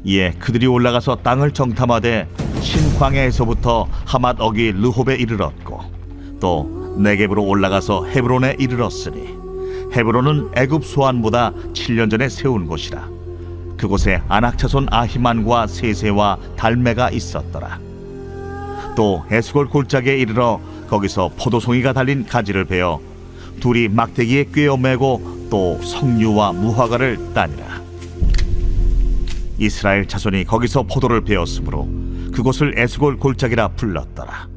이에 그들이 올라가서 땅을 정탐하되 신광야에서부터 하맛 어귀 르홉에 이르렀고 또 네겝으로 올라가서 헤브론에 이르렀으니 헤브론은 애굽 소안보다 7년 전에 세운 곳이라. 그곳에 아낙 자손 아히만과 세세와 달메가 있었더라. 또 에스골 골짜기에 이르러 거기서 포도송이가 달린 가지를 베어 둘이 막대기에 꿰어 매고 또 석류와 무화과를 따니라. 이스라엘 자손이 거기서 포도를 베었으므로 그곳을 에스골 골짜기라 불렀더라.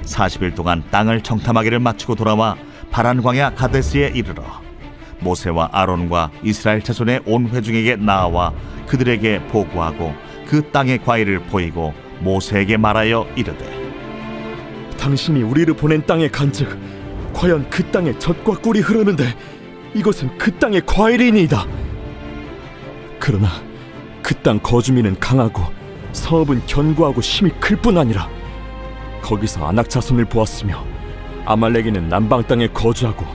40일 동안 땅을 정탐하기를 마치고 돌아와 바란 광야 가데스에 이르러 모세와 아론과 이스라엘 자손의 온 회중에게 나와 그들에게 보고하고 그 땅의 과일을 보이고 모세에게 말하여 이르되 당신이 우리를 보낸 땅에 간즉 과연 그 땅에 젖과 꿀이 흐르는데 이것은 그 땅의 과일이니이다. 그러나 그 땅 거주민은 강하고 성읍은 견고하고 힘이 클 뿐 아니라 거기서 아낙 자손을 보았으며 아말렉인은 남방 땅에 거주하고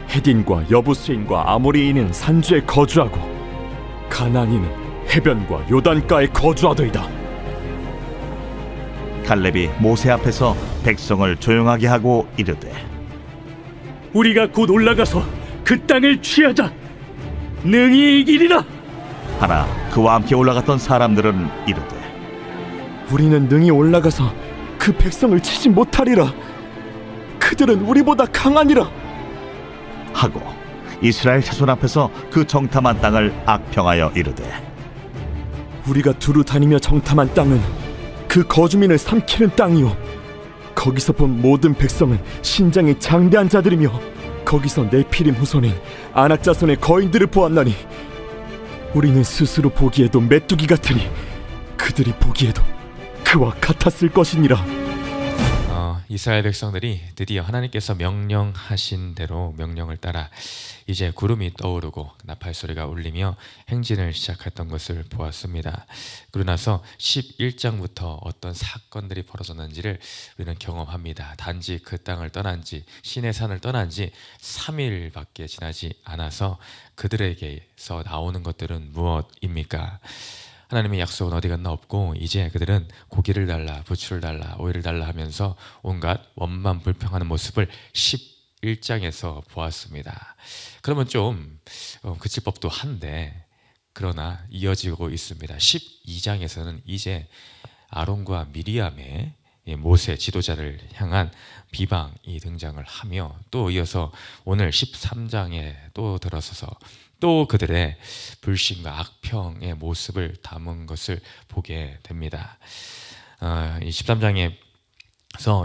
헤딘과 여부스인과 아모리인은 산주에 거주하고 가나안인은 해변과 요단가에 거주하더이다. 갈렙이 모세 앞에서 백성을 조용하게 하고 이르되 우리가 곧 올라가서 그 땅을 취하자. 능히 이기리라. 하나 그와 함께 올라갔던 사람들은 이르되 우리는 능히 올라가서 그 백성을 치지 못하리라. 그들은 우리보다 강하니라 하고 이스라엘 자손 앞에서 그 정탐한 땅을 악평하여 이르되 우리가 두루 다니며 정탐한 땅은 그 거주민을 삼키는 땅이요 거기서 본 모든 백성은 신장이 장대한 자들이며 거기서 네피림 후손인 아낙 자손의 거인들을 보았나니 우리는 스스로 보기에도 메뚜기 같으니 그들이 보기에도 그와 같았을 것이니라. 이스라엘 백성들이 드디어 하나님께서 명령하신 대로 명령을 따라 이제 구름이 떠오르고 나팔 소리가 울리며 행진을 시작했던 것을 보았습니다. 그러고 나서 11장부터 어떤 사건들이 벌어졌는지를 우리는 경험합니다. 단지 그 땅을 떠난 지 시내 산을 떠난 지 3일밖에 지나지 않아서 그들에게서 나오는 것들은 무엇입니까? 하나님의 약속은 어디 갔나 없고 이제 그들은 고기를 달라 부추를 달라 오이를 달라 하면서 온갖 원만 불평하는 모습을 11장에서 보았습니다. 그러면 좀 그칠 법도 한데 그러나 이어지고 있습니다. 12장에서는 이제 아론과 미리암의 모세 지도자를 향한 비방이 등장을 하며 또 이어서 오늘 13장에 또 들어서서 또 그들의 불신과 악평의 모습을 담은 것을 보게 됩니다. 이 13장에서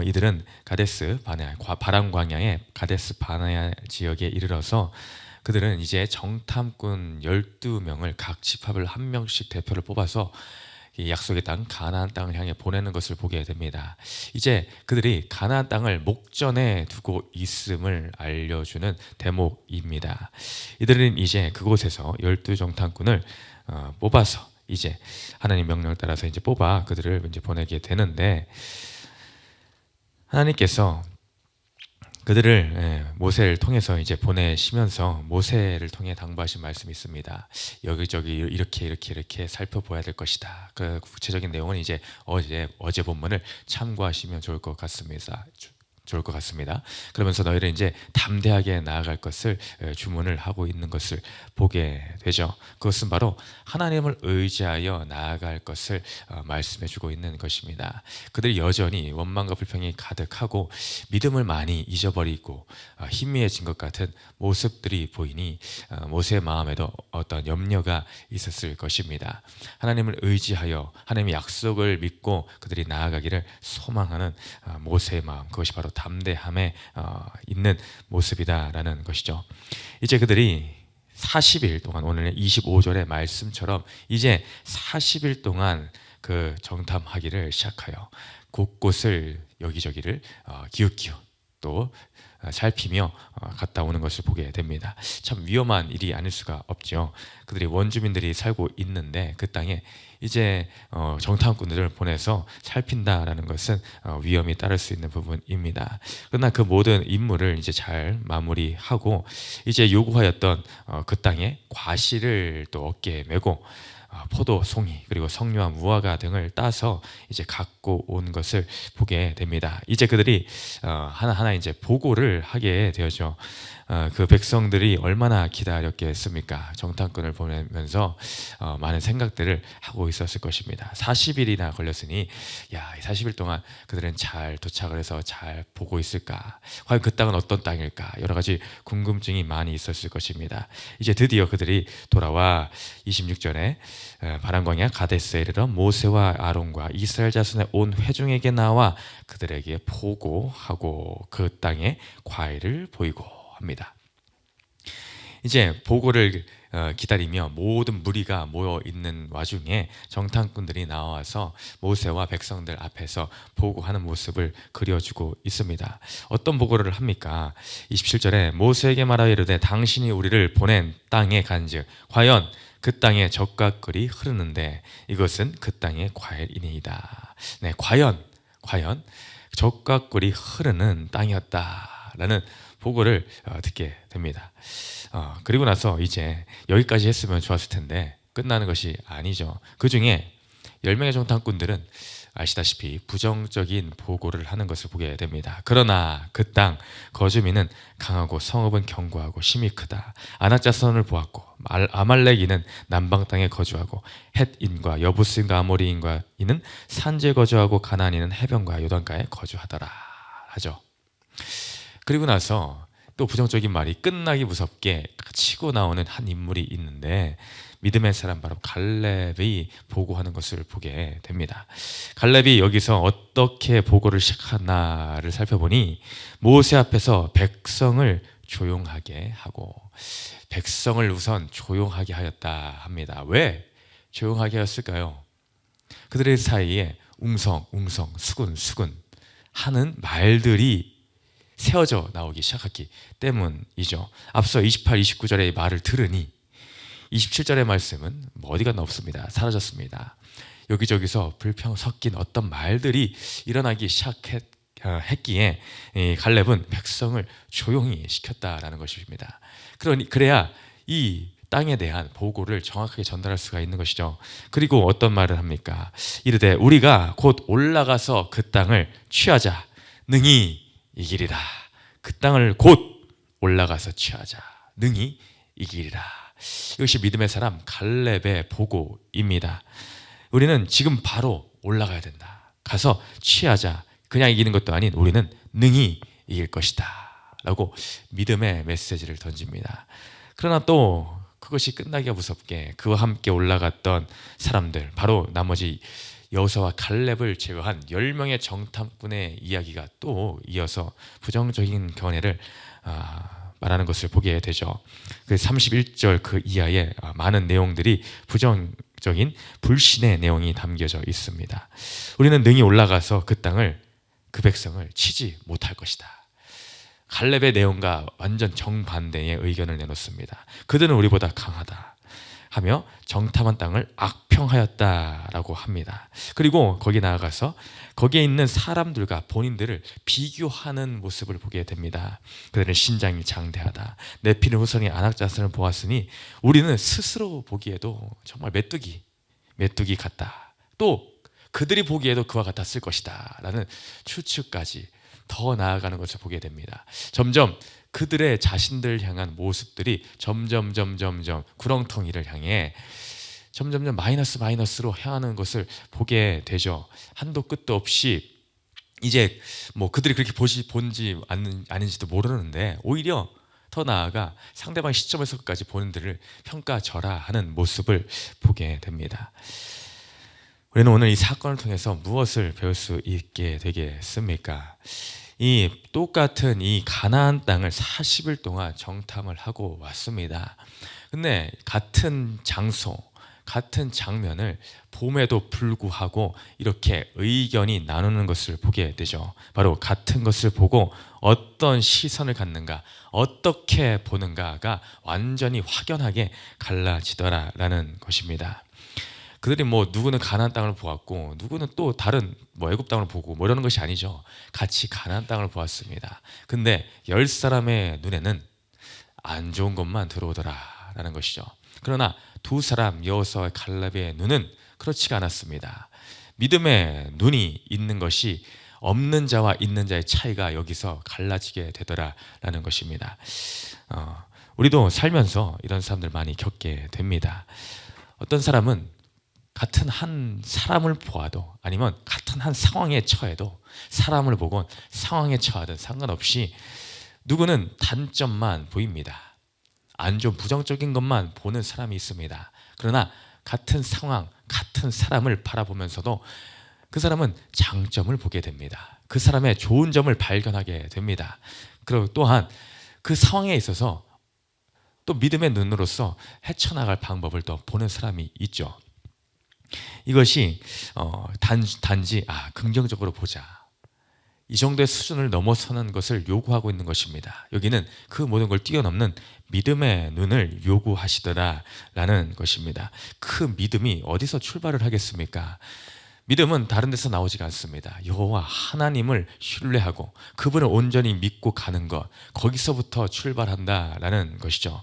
이들은 가데스 바네아 바람 광야의 가데스 바네아 지역에 이르러서 그들은 이제 정탐꾼 12명을 각 지파별 한 명씩 대표를 뽑아서 이 약속의 땅 가나안 땅을 향해 보내는 것을 보게 됩니다. 이제 그들이 가나안 땅을 목전에 두고 있음을 알려주는 대목입니다. 이들은 이제 그곳에서 12정탐꾼을 뽑아서 이제 하나님 명령을 따라서 이제 뽑아 그들을 이제 보내게 되는데 하나님께서 그들을 모세를 통해서 이제 보내시면서 모세를 통해 당부하신 말씀이 있습니다. 여기저기 이렇게 살펴봐야 될 것이다. 그 구체적인 내용은 이제 어제 본문을 참고하시면 좋을 것 같습니다. 그러면서 너희를 이제 담대하게 나아갈 것을 주문을 하고 있는 것을 보게 되죠. 그것은 바로 하나님을 의지하여 나아갈 것을 말씀해 주고 있는 것입니다. 그들이 여전히 원망과 불평이 가득하고 믿음을 많이 잊어버리고 희미해진 것 같은 모습들이 보이니 모세의 마음에도 어떤 염려가 있었을 것입니다. 하나님을 의지하여 하나님의 약속을 믿고 그들이 나아가기를 소망하는 모세의 마음, 그것이 바로 담대함에 있는 모습이다라는 것이죠. 이제 그들이 40일 동안 오늘 25절의 말씀처럼 이제 40일 동안 그 정탐하기를 시작하여 곳곳을 여기저기를 기웃기웃 또 살피며 갔다 오는 것을 보게 됩니다. 참 위험한 일이 아닐 수가 없죠. 그들이 원주민들이 살고 있는데 그 땅에 이제 정탐꾼들을 보내서 살핀다라는 것은 위험이 따를 수 있는 부분입니다. 그러나 그 모든 임무를 이제 잘 마무리하고 이제 요구하였던 그 땅에 과실을 또 어깨에 메고 포도, 송이 그리고 석류와 무화과 등을 따서 이제 갖고 온 것을 보게 됩니다. 이제 그들이 하나하나 이제 보고를 하게 되었죠. 그 백성들이 얼마나 기다렸겠습니까? 정탐꾼을 보내면서 많은 생각들을 하고 있었을 것입니다. 40일이나 걸렸으니 이 40일 동안 그들은 잘 도착을 해서 잘 보고 있을까? 과연 그 땅은 어떤 땅일까? 여러 가지 궁금증이 많이 있었을 것입니다. 이제 드디어 그들이 돌아와 26절에 바람광야 가데스에 이르러 모세와 아론과 이스라엘 자손의 온 회중에게 나와 그들에게 보고하고 그 땅에 과일을 보이고 합니다. 이제 보고를 기다리며 모든 무리가 모여 있는 와중에 정탐꾼들이 나와서 모세와 백성들 앞에서 보고하는 모습을 그려주고 있습니다. 어떤 보고를 합니까? 27절에 모세에게 말하여 이르되 당신이 우리를 보낸 땅에 간즉 과연 그 땅에 젖과 꿀이 흐르는데 이것은 그 땅의 과일이니이다. 네, 과연 젖과 꿀이 흐르는 땅이었다라는 보고를 듣게 됩니다. 그리고 나서 이제 여기까지 했으면 좋았을 텐데 끝나는 것이 아니죠. 그 중에 10명의 정탐꾼들은 아시다시피 부정적인 보고를 하는 것을 보게 됩니다. 그러나 그 땅 거주민은 강하고 성읍은 견고하고 힘이 크다. 아낙 자손을 보았고 아말렉인은 남방 땅에 거주하고 헷인과 여부스인과 아모리인과 이는 산지에 거주하고 가나안인은 해변과 요단가에 거주하더라 하죠. 그리고 나서 또 부정적인 말이 끝나기 무섭게 치고 나오는 한 인물이 있는데 믿음의 사람 바로 갈렙이 보고하는 것을 보게 됩니다. 갈렙이 여기서 어떻게 보고를 시작하나를 살펴보니 모세 앞에서 백성을 조용하게 하고 백성을 우선 조용하게 하였다 합니다. 왜 조용하게 하였을까요? 그들의 사이에 웅성 수군 하는 말들이 세워져 나오기 시작했기 때문이죠. 앞서 28, 29절의 말을 들으니 27절의 말씀은 어디 갔나 없습니다. 사라졌습니다. 여기저기서 불평 섞인 어떤 말들이 일어나기 시작했기에 갈렙은 백성을 조용히 시켰다라는 것입니다. 그래야 이 땅에 대한 보고를 정확하게 전달할 수가 있는 것이죠. 그리고 어떤 말을 합니까? 이르되 우리가 곧 올라가서 그 땅을 취하자. 능히 이기리라. 그 땅을 곧 올라가서 취하자. 능히 이기리라. 이것이 믿음의 사람 갈렙의 보고입니다. 우리는 지금 바로 올라가야 된다. 가서 취하자. 그냥 이기는 것도 아닌 우리는 능히 이길 것이다 라고 믿음의 메시지를 던집니다. 그러나 또 그것이 끝나기가 무섭게 그와 함께 올라갔던 사람들, 바로 나머지 여호수아와 갈렙을 제외한 10명의 정탐꾼의 이야기가 또 이어서 부정적인 견해를 말하는 것을 보게 되죠. 그 31절 그 이하에 많은 내용들이 부정적인 불신의 내용이 담겨져 있습니다. 우리는 능히 올라가서 그 땅을, 그 백성을 치지 못할 것이다. 갈렙의 내용과 완전 정반대의 의견을 내놓습니다. 그들은 우리보다 강하다 하며 정탐한 땅을 악평하였다라고 합니다. 그리고 거기 나아가서 거기에 있는 사람들과 본인들을 비교하는 모습을 보게 됩니다. 그들은 신장이 장대하다. 내 피는 후손이 아낙 자손을 보았으니 우리는 스스로 보기에도 정말 메뚜기 같다. 또 그들이 보기에도 그와 같았을 것이다 라는 추측까지 더 나아가는 것을 보게 됩니다. 점점 그들의 자신들 향한 모습들이 점점 구렁텅이를 향해 점점 마이너스로 향하는 것을 보게 되죠. 한도 끝도 없이 이제 뭐 그들이 그렇게 본지 아닌지도 모르는데 오히려 더 나아가 상대방 시점에서까지 본인들을 평가절하하는 모습을 보게 됩니다. 우리는 오늘 이 사건을 통해서 무엇을 배울 수 있게 되겠습니까? 이 똑같은 이 가나안 땅을 40일 동안 정탐을 하고 왔습니다. 근데 같은 장소, 같은 장면을 봄에도 불구하고 이렇게 의견이 나누는 것을 보게 되죠. 바로 같은 것을 보고 어떤 시선을 갖는가, 어떻게 보는가가 완전히 확연하게 갈라지더라라는 것입니다. 그들이 뭐 누구는 가나안 땅을 보았고 누구는 또 다른 애굽 땅을 보고 뭐 이러는 것이 아니죠. 같이 가나안 땅을 보았습니다. 근데 10사람의 눈에는 안 좋은 것만 들어오더라라는 것이죠. 그러나 두 사람 여호수아와 갈렙의 눈은 그렇지가 않았습니다. 믿음의 눈이 있는 것이 없는 자와 있는 자의 차이가 여기서 갈라지게 되더라라는 것입니다. 우리도 살면서 이런 사람들 많이 겪게 됩니다. 어떤 사람은 같은 한 사람을 보아도 아니면 같은 한 상황에 처해도 사람을 보건 상황에 처하든 상관없이 누구는 단점만 보입니다. 안 좋은 부정적인 것만 보는 사람이 있습니다. 그러나 같은 상황, 같은 사람을 바라보면서도 그 사람은 장점을 보게 됩니다. 그 사람의 좋은 점을 발견하게 됩니다. 그리고 또한 그 상황에 있어서 또 믿음의 눈으로서 헤쳐나갈 방법을 또 보는 사람이 있죠. 이것이 단지 긍정적으로 보자, 이 정도의 수준을 넘어서는 것을 요구하고 있는 것입니다. 여기는 그 모든 걸 뛰어넘는 믿음의 눈을 요구하시더라라는 것입니다. 그 믿음이 어디서 출발을 하겠습니까? 믿음은 다른 데서 나오지가 않습니다. 여호와 하나님을 신뢰하고 그분을 온전히 믿고 가는 것, 거기서부터 출발한다라는 것이죠.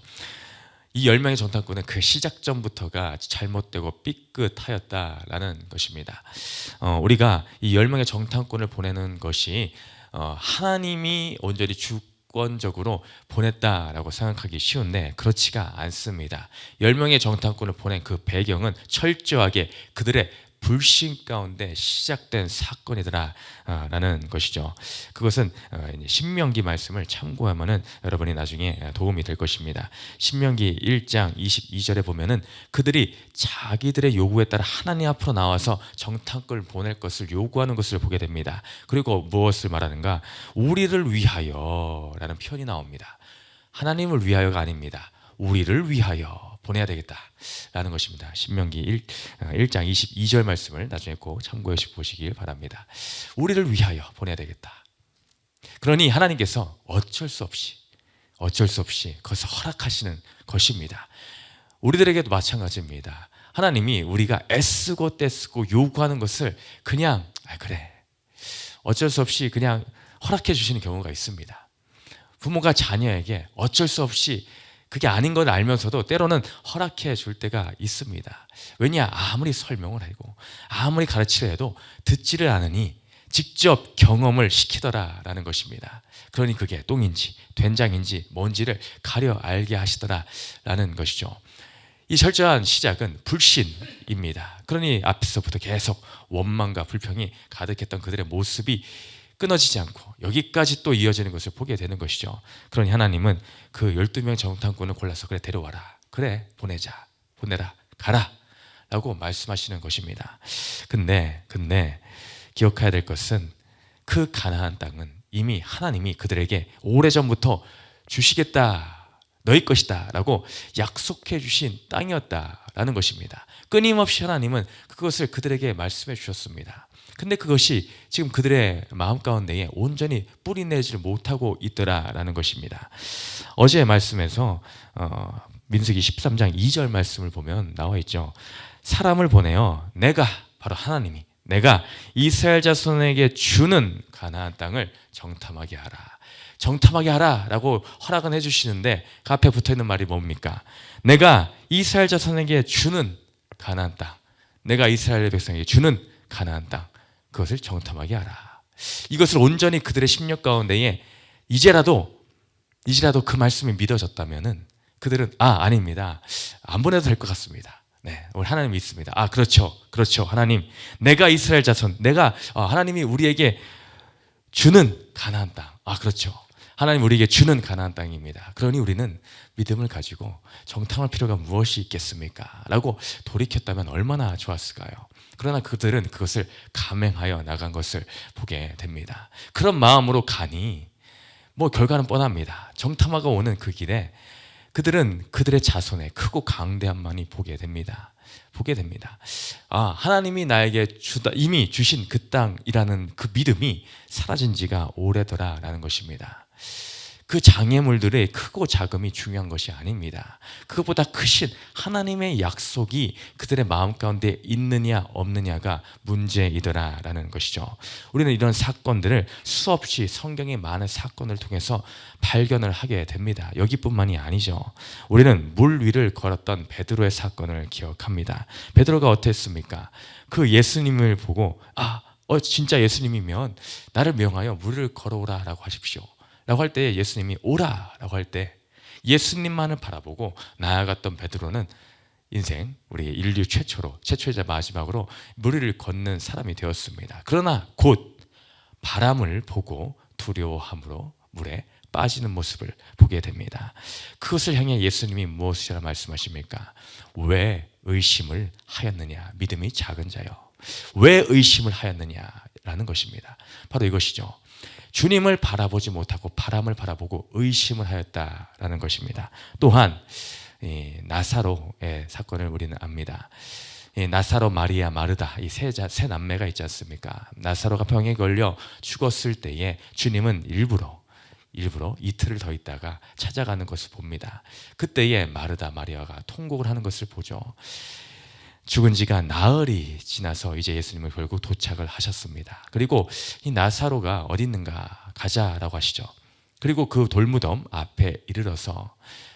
이 10명의 정탐꾼은 그 시작점부터가 잘못되고 삐끗하였다라는 것입니다. 우리가 이 10명의 정탐꾼을 보내는 것이 하나님이 온전히 주권적으로 보냈다라고 생각하기 쉬운데 그렇지가 않습니다. 10명의 정탐꾼을 보낸 그 배경은 철저하게 그들의 불신 가운데 시작된 사건이더라라는 것이죠. 그것은 신명기 말씀을 참고하면은 여러분이 나중에 도움이 될 것입니다. 신명기 1장 22절에 보면은 그들이 자기들의 요구에 따라 하나님 앞으로 나와서 정탐꾼을 보낼 것을 요구하는 것을 보게 됩니다. 그리고 무엇을 말하는가? 우리를 위하여라는 표현이 나옵니다. 하나님을 위하여가 아닙니다. 우리를 위하여 보내야 되겠다라는 것입니다. 신명기 1장 22절 말씀을 나중에 꼭 참고해 보시길 바랍니다. 우리를 위하여 보내야 되겠다. 그러니 하나님께서 어쩔 수 없이 그것을 허락하시는 것입니다. 우리들에게도 마찬가지입니다. 하나님이 우리가 애쓰고 떼쓰고 요구하는 것을 그냥 그래 어쩔 수 없이 그냥 허락해 주시는 경우가 있습니다. 부모가 자녀에게 어쩔 수 없이 그게 아닌 걸 알면서도 때로는 허락해 줄 때가 있습니다. 왜냐? 아무리 설명을 하고 아무리 가르치려 해도 듣지를 않으니 직접 경험을 시키더라라는 것입니다. 그러니 그게 똥인지 된장인지 뭔지를 가려 알게 하시더라라는 것이죠. 이 철저한 시작은 불신입니다. 그러니 앞에서부터 계속 원망과 불평이 가득했던 그들의 모습이 끊어지지 않고 여기까지 또 이어지는 것을 보게 되는 것이죠. 그러니 하나님은 그 12명 정탐꾼을 골라서 그래 데려와라, 그래 보내자, 보내라, 가라 라고 말씀하시는 것입니다. 근데 기억해야 될 것은 그 가나안 땅은 이미 하나님이 그들에게 오래전부터 주시겠다, 너희 것이다 라고 약속해 주신 땅이었다라는 것입니다. 끊임없이 하나님은 그것을 그들에게 말씀해 주셨습니다. 근데 그것이 지금 그들의 마음 가운데에 온전히 뿌리내지를 못하고 있더라라는 것입니다. 어제 말씀에서 민수기 13장 2절 말씀을 보면 나와 있죠. 사람을 보내어 내가, 바로 하나님이 내가 이스라엘 자손에게 주는 가나안 땅을 정탐하게 하라. 정탐하게 하라라고 허락은 해주시는데 그 앞에 붙어있는 말이 뭡니까? 내가 이스라엘 자손에게 주는 가나안 땅, 내가 이스라엘 백성에게 주는 가나안 땅, 그것을 정탐하게 하라. 이것을 온전히 그들의 심령 가운데에 이제라도 그 말씀이 믿어졌다면은 그들은 아닙니다. 안 보내도 될 것 같습니다. 네, 우리 하나님 믿습니다. 그렇죠. 하나님, 내가 이스라엘 자손, 내가 하나님이 우리에게 주는 가나안 땅. 그렇죠. 하나님 우리에게 주는 가나안 땅입니다. 그러니 우리는 믿음을 가지고 정탐할 필요가 무엇이 있겠습니까? 라고 돌이켰다면 얼마나 좋았을까요? 그러나 그들은 그것을 감행하여 나간 것을 보게 됩니다. 그런 마음으로 가니 결과는 뻔합니다. 정탐하고 오는 그 길에 그들은 그들의 자손의 크고 강대함만이 보게 됩니다. 하나님이 나에게 이미 주신 그 땅이라는 그 믿음이 사라진 지가 오래더라라는 것입니다. 그 장애물들의 크고 작음이 중요한 것이 아닙니다. 그것보다 크신 하나님의 약속이 그들의 마음 가운데 있느냐 없느냐가 문제이더라라는 것이죠. 우리는 이런 사건들을 수없이 성경의 많은 사건을 통해서 발견을 하게 됩니다. 여기뿐만이 아니죠. 우리는 물 위를 걸었던 베드로의 사건을 기억합니다. 베드로가 어땠습니까? 그 예수님을 보고 진짜 예수님이면 나를 명하여 물을 걸어오라 라고 하십시오 라고 할 때 예수님이 오라 라고 할 때 예수님만을 바라보고 나아갔던 베드로는 인생 우리 인류 최초이자 마지막으로 물을 걷는 사람이 되었습니다. 그러나 곧 바람을 보고 두려워함으로 물에 빠지는 모습을 보게 됩니다. 그것을 향해 예수님이 무엇이라 말씀하십니까? 왜 의심을 하였느냐? 믿음이 작은 자여. 왜 의심을 하였느냐라는 것입니다. 바로 이것이죠. 주님을 바라보지 못하고 바람을 바라보고 의심을 하였다라는 것입니다. 또한 나사로의 사건을 우리는 압니다. 나사로, 마리아, 마르다 이 세 남매가 있지 않습니까? 나사로가 병에 걸려 죽었을 때에 주님은 일부러 이틀을 더 있다가 찾아가는 것을 봅니다. 그때에 마르다, 마리아가 통곡을 하는 것을 보죠. 죽은 지가 나흘이 지나서 이제 예수님을 결국 도착을 하셨습니다. 그리고 이 나사로가 어디 있는가 가자라고 하시죠. 그리고 그 돌무덤 앞에 이르러서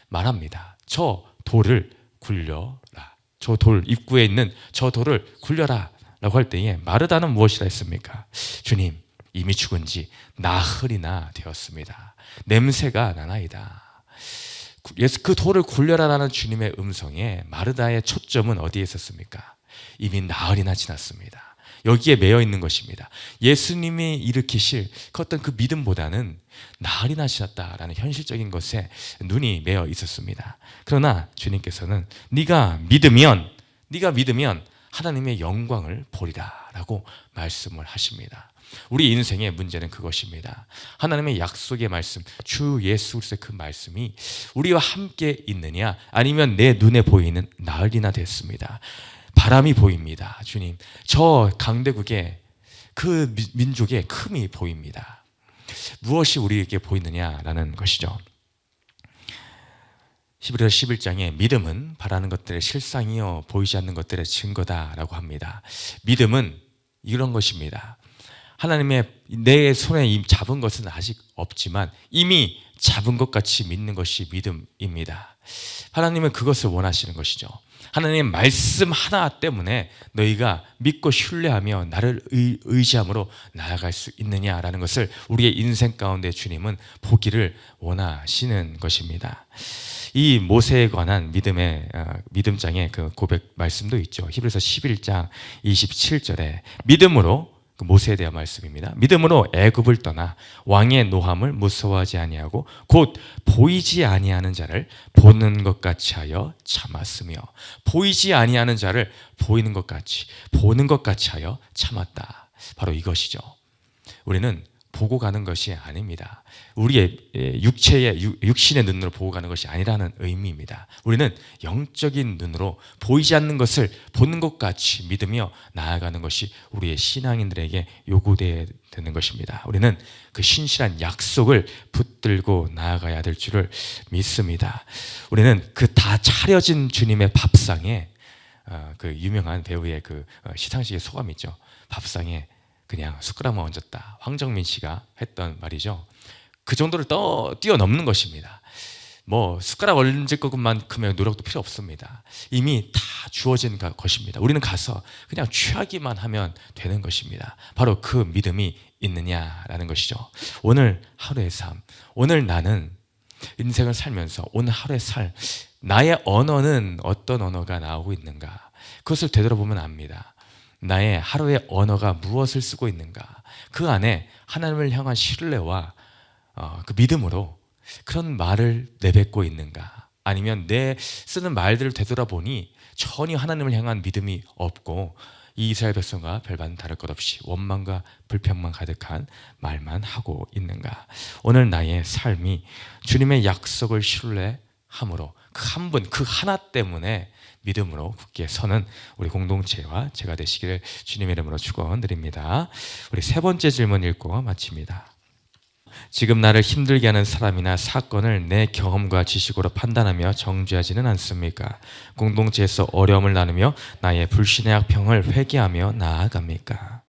말합니다. 저 돌을 굴려라. 저 돌 입구에 있는 저 돌을 굴려라 라고 할 때에 마르다는 무엇이라 했습니까? 주님, 이미 죽은 지 나흘이나 되었습니다. 냄새가 나나이다. 그 돌을 굴려라라는 주님의 음성에 마르다의 초점은 어디에 있었습니까? 이미 나흘이나 지났습니다. 여기에 매여 있는 것입니다. 예수님이 일으키실 어떤 그 믿음보다는 나흘이나 지났다라는 현실적인 것에 눈이 매여 있었습니다. 그러나 주님께서는 네가 믿으면 하나님의 영광을 보리라 라고 말씀을 하십니다. 우리 인생의 문제는 그것입니다. 하나님의 약속의 말씀, 주 예수 그리스도의 그 말씀이 우리와 함께 있느냐 아니면 내 눈에 보이는 나흘이나 됐습니다. 바람이 보입니다. 주님, 저 강대국의 그 민족의 큼이 보입니다. 무엇이 우리에게 보이느냐라는 것이죠. 히브리서 11장에 믿음은 바라는 것들의 실상이요 보이지 않는 것들의 증거다라고 합니다. 믿음은 이런 것입니다. 하나님의 내 손에 잡은 것은 아직 없지만 이미 잡은 것 같이 믿는 것이 믿음입니다. 하나님은 그것을 원하시는 것이죠. 하나님의 말씀 하나 때문에 너희가 믿고 신뢰하며 나를 의지함으로 나아갈 수 있느냐라는 것을 우리의 인생 가운데 주님은 보기를 원하시는 것입니다. 이 모세에 관한 믿음장의 그 고백 말씀도 있죠. 히브리서 11장 27절에 믿음으로 그 모세에 대한 말씀입니다. 믿음으로 애굽을 떠나 왕의 노함을 무서워하지 아니하고 곧 보이지 아니하는 자를 보는 것 같이 하여 참았으며 보이지 아니하는 자를 보이는 것 같이 보는 것 같이 하여 참았다. 바로 이것이죠. 우리는 보고 가는 것이 아닙니다. 우리의 육신의 눈으로 보고 가는 것이 아니라는 의미입니다. 우리는 영적인 눈으로 보이지 않는 것을 보는 것 같이 믿으며 나아가는 것이 우리의 신앙인들에게 요구되어야 되는 것입니다. 우리는 그 신실한 약속을 붙들고 나아가야 될 줄을 믿습니다. 우리는 그 다 차려진 주님의 밥상에 그 유명한 배우의 그 시상식의 소감 있죠. 밥상에 그냥 숟가락만 얹었다. 황정민 씨가 했던 말이죠. 그 정도를 뛰어넘는 것입니다. 뭐 숟가락 얹을 것만큼의 노력도 필요 없습니다. 이미 다 주어진 것입니다. 우리는 가서 그냥 취하기만 하면 되는 것입니다. 바로 그 믿음이 있느냐라는 것이죠. 오늘 하루의 삶, 오늘 나는 인생을 살면서 오늘 하루의 나의 언어는 어떤 언어가 나오고 있는가, 그것을 되돌아보면 압니다. 나의 하루의 언어가 무엇을 쓰고 있는가, 그 안에 하나님을 향한 신뢰와 그 믿음으로 그런 말을 내뱉고 있는가, 아니면 내 쓰는 말들을 되돌아보니 전혀 하나님을 향한 믿음이 없고 이 이스라엘 백성과 별반 다를 것 없이 원망과 불평만 가득한 말만 하고 있는가. 오늘 나의 삶이 주님의 약속을 신뢰함으로 그 한 분, 그 하나 때문에 믿음으로 굳게 서는 우리 공동체와 제가 되시기를 주님의 이름으로 축원드립니다. 우리 세 번째 질문 읽고 마칩니다. 지금 나를 힘들게 하는 사람이나 사건을 내 경험과 지식으로 판단하며 정죄하지는 않습니까? 공동체에서 어려움을 나누며 나의 불신의 악평을 회개하며 나아갑니까?